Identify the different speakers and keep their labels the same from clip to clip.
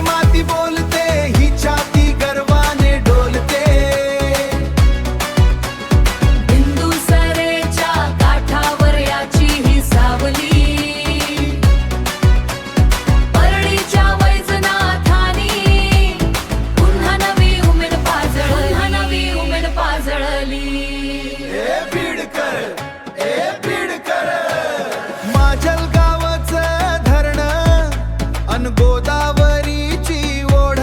Speaker 1: माती बोलते, ही छाती गर्वाने डोलते.
Speaker 2: बिंदुसरेच्या काठावर याची ही सावली, परळीच्या वैजनाथानी पुन्हा नवी उमेद पाजळली, पुन्हा नवी उमेद पाजळली.
Speaker 1: ए बीडकर, ए बीडकर. माझ्या गावाचं धरणं अन गोदावरीची ओढ,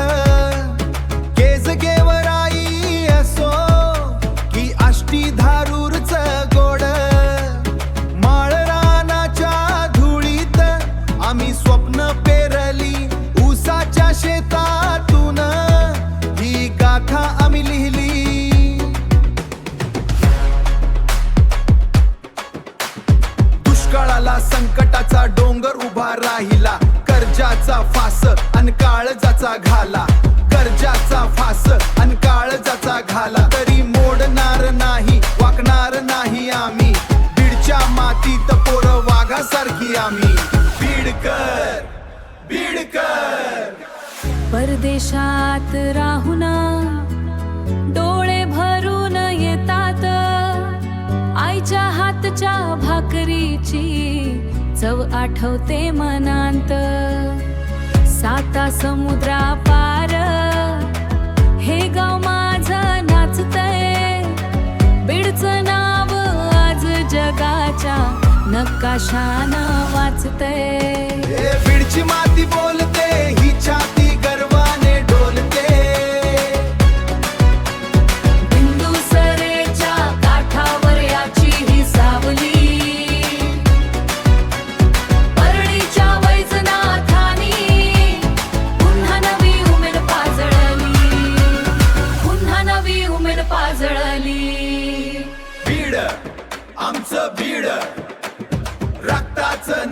Speaker 1: केजगेवराई असो की आष्टी धारूरचं गोड, माळरानाच्या धुळीत आम्ही स्वप्न पेरली, ऊसाच्या शेतातून ही गाथा आम्ही लिहिली. दुष्काळाला संकटाचा डोंगर उभा राहिला, कर्जाचा फास अन काळजाचा घाला, कर्जाचा फास अन काळजाचा घाला. तरी मोडणार नाही, वाकणार नाही आम्ही, बीडच्या मातीत पोरं वाघासारखी आम्ही. बीडकर, बीडकर.
Speaker 2: परदेशात राहून डोळे भरून येतात, आईच्या हातच्या भाकरीची चव आठवते मनांत. साता समुद्रा पार हे गाव माझं नाचतंय, बीडचं नाव आज जगाच्या नकाशानं वाचतंय.
Speaker 1: ए बीडची माती बोलते, ही छाती गर्वाने डोलते.
Speaker 2: बिंदुसरेच्या काठावर याची ही सावली, परळीच्या वैजनाथानी पुन्हा नवी उमेद पाजळली, पुन्हा नवी उमेद पाजळली.
Speaker 1: बीड आमचं बीड, रक्ताचं